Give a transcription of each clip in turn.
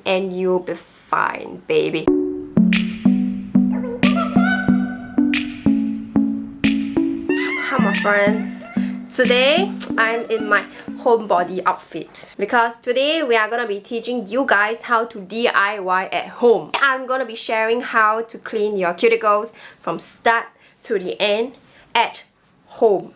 and you'll be fine, baby. Hi my friends. Today, I'm in my homebody outfit because today we are gonna be teaching you guys how to DIY at home. I'm gonna be sharing how to clean your cuticles from start to the end at home.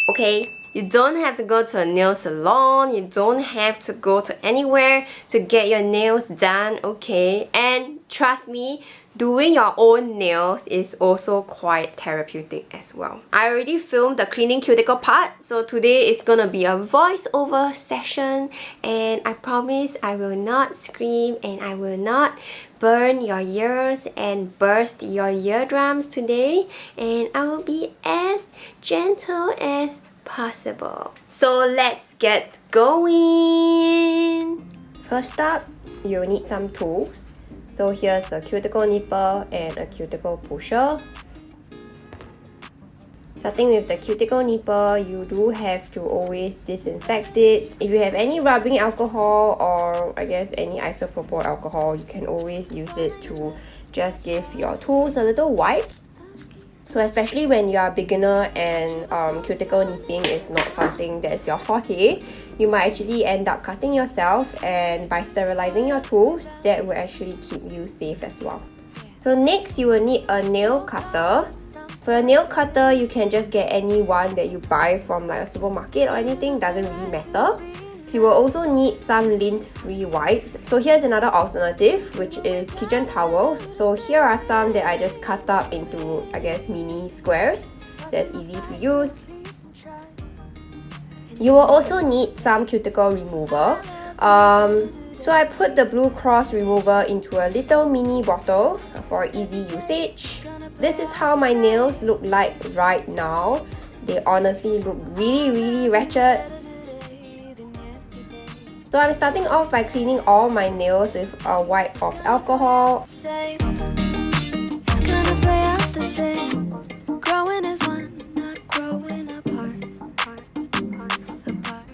Okay? You don't have to go to a nail salon, you don't have to go to anywhere to get your nails done, okay? And trust me, doing your own nails is also quite therapeutic as well. I already filmed the cleaning cuticle part, so today is gonna be a voiceover session, and I promise I will not scream and I will not burn your ears and burst your eardrums today, and I will be as gentle as possible. So let's get going! First up, you'll need some tools. So here's a cuticle nipper and a cuticle pusher. Starting with the cuticle nipper, you do have to always disinfect it. If you have any rubbing alcohol or I guess any isopropyl alcohol, you can always use it to just give your tools a little wipe. So especially when you are a beginner and cuticle nipping is not something that is your forte, you might actually end up cutting yourself, and by sterilizing your tools, that will actually keep you safe as well. So next, you will need a nail cutter. For a nail cutter, you can just get any one that you buy from like a supermarket or anything, doesn't really matter. You will also need some lint-free wipes. So here's another alternative, which is kitchen towels. So here are some that I just cut up into, I guess, mini squares. That's easy to use. You will also need some cuticle remover. So I put the Blue Cross remover into a little mini bottle for easy usage. This is how my nails look like right now. They honestly look really ratchet. So I'm starting off by cleaning all my nails with a wipe of alcohol.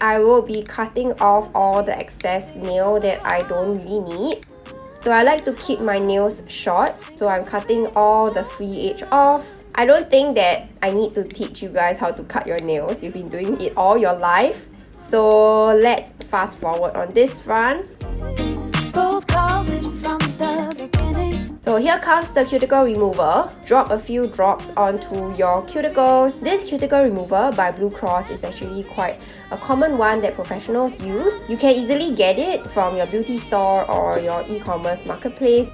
I will be cutting off all the excess nail that I don't really need. So I like to keep my nails short, so I'm cutting all the free edge off. I don't think that I need to teach you guys how to cut your nails. You've been doing it all your life. So let's fast forward on this front. So here comes the cuticle remover. Drop a few drops onto your cuticles. This cuticle remover by Blue Cross is actually quite a common one that professionals use. You can easily get it from your beauty store or your e-commerce marketplace.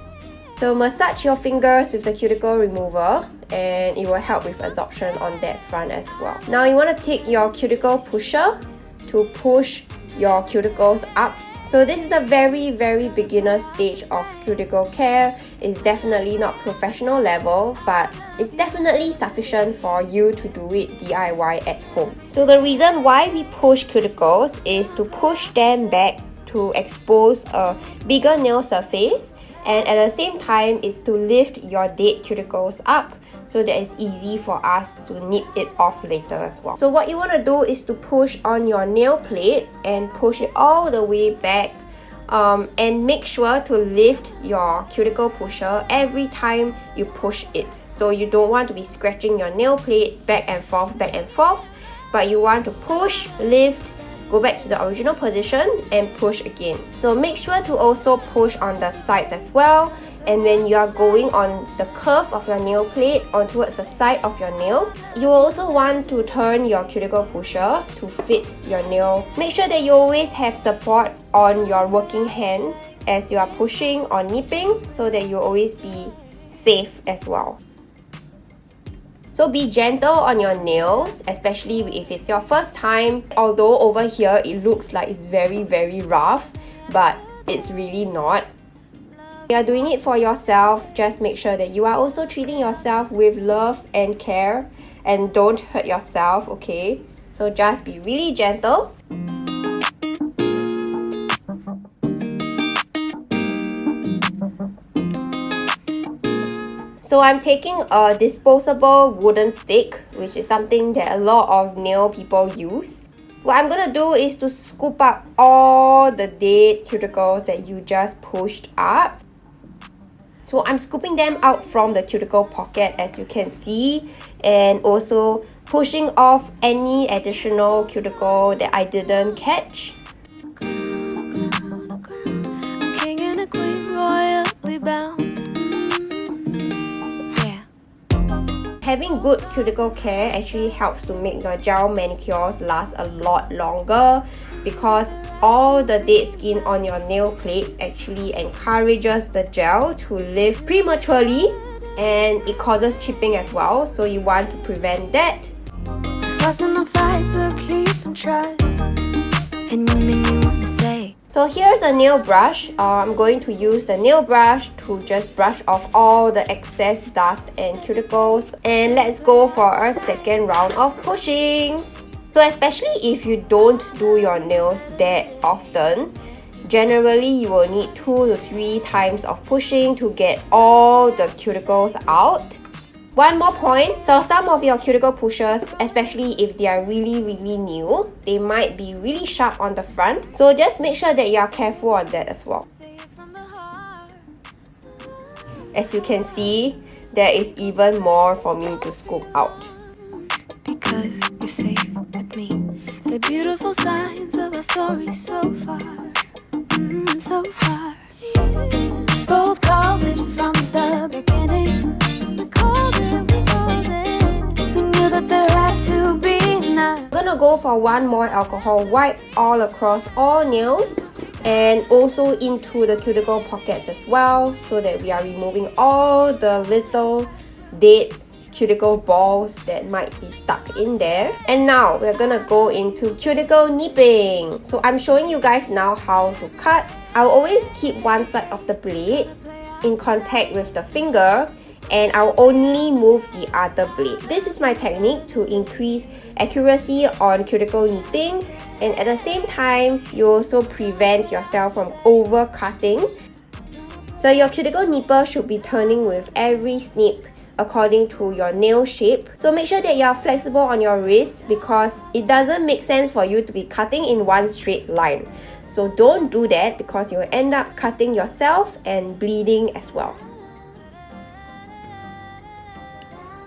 So massage your fingers with the cuticle remover and it will help with absorption on that front as well. Now you want to take your cuticle pusher to push your cuticles up. So this is a very beginner stage of cuticle care. It's definitely not professional level, but it's definitely sufficient for you to do it DIY at home. So the reason why we push cuticles is to push them back to expose a bigger nail surface, and at the same time it's to lift your dead cuticles up so that it's easy for us to nip it off later as well. So what you want to do is to push on your nail plate and push it all the way back, and make sure to lift your cuticle pusher every time you push it. So you don't want to be scratching your nail plate back and forth, but you want to push, lift, go back to the original position and push again. So make sure to also push on the sides as well. And when you are going on the curve of your nail plate on towards the side of your nail, you also want to turn your cuticle pusher to fit your nail. Make sure that you always have support on your working hand as you are pushing or nipping so that you'll always be safe as well. So be gentle on your nails, especially if it's your first time. Although over here it looks like it's very rough, but it's really not. You are doing it for yourself. Just make sure that you are also treating yourself with love and care, and don't hurt yourself, okay? So just be really gentle. So I'm taking a disposable wooden stick, which is something that a lot of nail people use. What I'm gonna do is to scoop up all the dead cuticles that you just pushed up. So I'm scooping them out from the cuticle pocket, as you can see, and also pushing off any additional cuticle that I didn't catch. Having good cuticle care actually helps to make your gel manicures last a lot longer, because all the dead skin on your nail plates actually encourages the gel to live prematurely, and it causes chipping as well, so you want to prevent that. So here's a nail brush. I'm going to use the nail brush to just brush off all the excess dust and cuticles. And let's go for a second round of pushing. So especially if you don't do your nails that often, generally you will need 2 to 3 times of pushing to get all the cuticles out. One more point, so some of your cuticle pushers, especially if they are really new, they might be really sharp on the front. So just make sure that you are careful on that as well. As you can see, there is even more for me to scoop out. Because you're safe with me. The beautiful signs of our story so far. So far. Both called it from the beginning. We called it. We knew that there had to be enough. I'm gonna go for one more alcohol wipe all across all nails and also into the cuticle pockets as well, so that we are removing all the little dead cuticle balls that might be stuck in there. And now we're gonna go into cuticle nipping. So I'm showing you guys now how to cut. I'll always keep one side of the blade in contact with the finger, and I'll only move the other blade. This is my technique to increase accuracy on cuticle nipping, and at the same time you also prevent yourself from over cutting. So your cuticle nipper should be turning with every snip according to your nail shape. So make sure that you are flexible on your wrist, because it doesn't make sense for you to be cutting in one straight line. So don't do that, because you will end up cutting yourself and bleeding as well.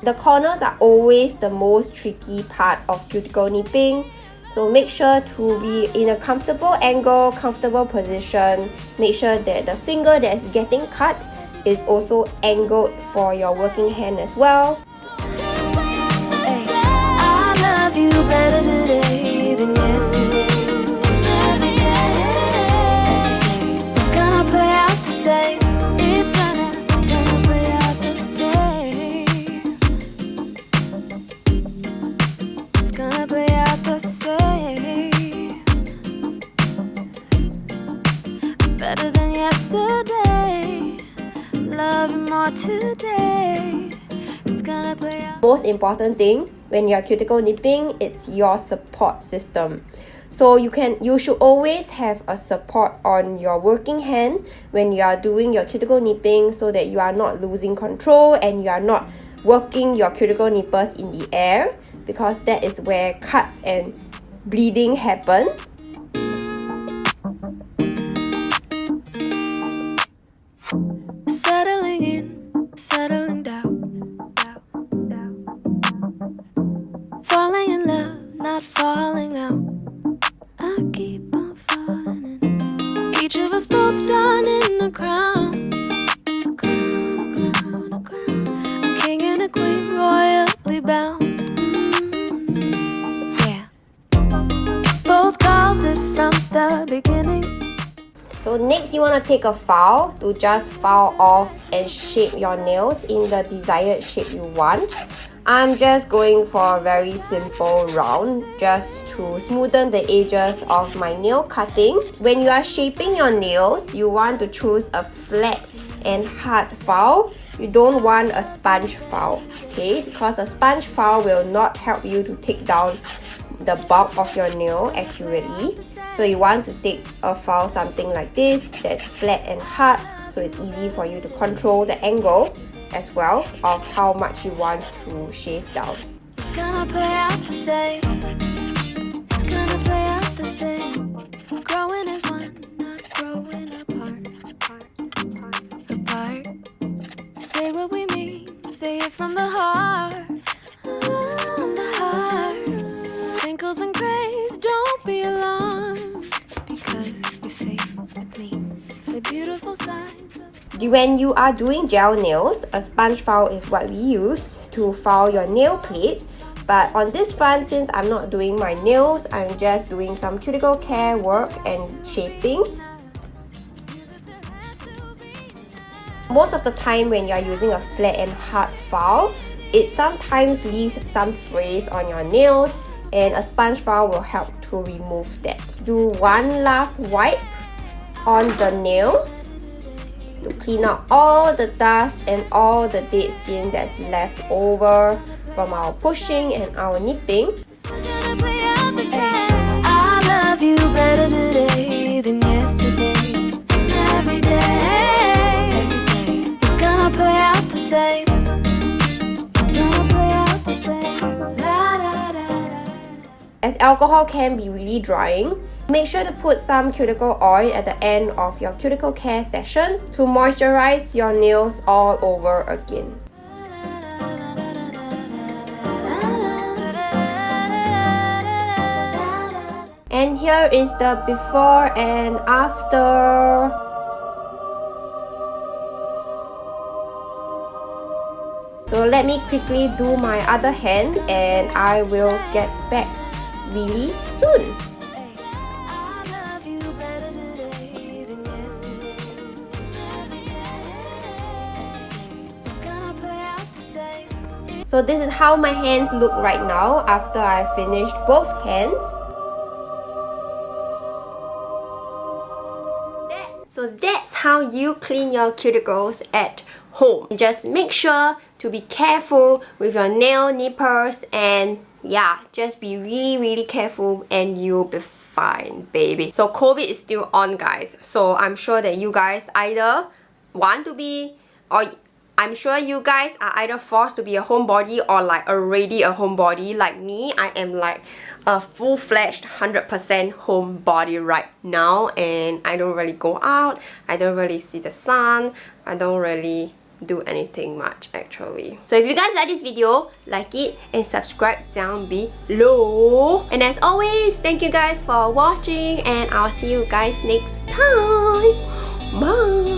The corners are always the most tricky part of cuticle nipping. So make sure to be in a comfortable angle, comfortable position. Make sure that the finger that is getting cut is also angled for your working hand as well. I love you better today than yesterday. It's gonna play out the same. It's gonna play out the same. It's gonna play out the same. Better than yesterday. Love you more today. It's gonna play out. Most important thing when you're cuticle nipping, it's your support system. So you should always have a support on your working hand when you are doing your cuticle nipping, so that you are not losing control and you are not working your cuticle nippers in the air, because that is where cuts and bleeding happen. Settling in, settling down. Falling in love, not falling out. I keep on falling in. Each of us both done in a crown. A crown, a crown, a crown. A king and a queen royally bound. Yeah. Both called it from the beginning. So next you want to take a file to just file off and shape your nails in the desired shape you want. I'm just going for a very simple round, just to smoothen the edges of my nail cutting. When you are shaping your nails, you want to choose a flat and hard file. You don't want a sponge file, okay? Because a sponge file will not help you to take down the bulk of your nail accurately. So you want to take a file something like this, that's flat and hard, so it's easy for you to control the angle as well of how much you want to shave down. It's gonna play out the same. It's gonna play say it from the heart. From the heart. Wrinkles and grays, don't be alarmed, because you're safe with me. The beautiful signs of... When you are doing gel nails, a sponge file is what we use to file your nail plate. But on this front, since I'm not doing my nails, I'm just doing some cuticle care work and shaping. Most of the time when you are using a flat and hard file, it sometimes leaves some frizz on your nails, and a sponge file will help to remove that. Do one last wipe on the nail to clean out all the dust and all the dead skin that's left over from our pushing and our nipping. I love you better today than yesterday. Every day, it's gonna play out the same. It's gonna play out the same. As alcohol can be really drying, make sure to put some cuticle oil at the end of your cuticle care session to moisturize your nails all over again. And here is the before and after. So let me quickly do my other hand and I will get back really soon. So this is how my hands look right now after I finished both hands. So that's how you clean your cuticles at home. Just make sure to be careful with your nail nippers, and yeah, just be really careful and you'll be fine, baby. So COVID is still on, guys. So I'm sure that you guys either want to be, or I'm sure you guys are either forced to be a homebody or like already a homebody. Like me, I am like a full-fledged 100% homebody right now, and I don't really go out, I don't really see the sun, I don't really do anything much actually. So if you guys like this video, like it and subscribe down below. And as always, thank you guys for watching and I'll see you guys next time. Bye!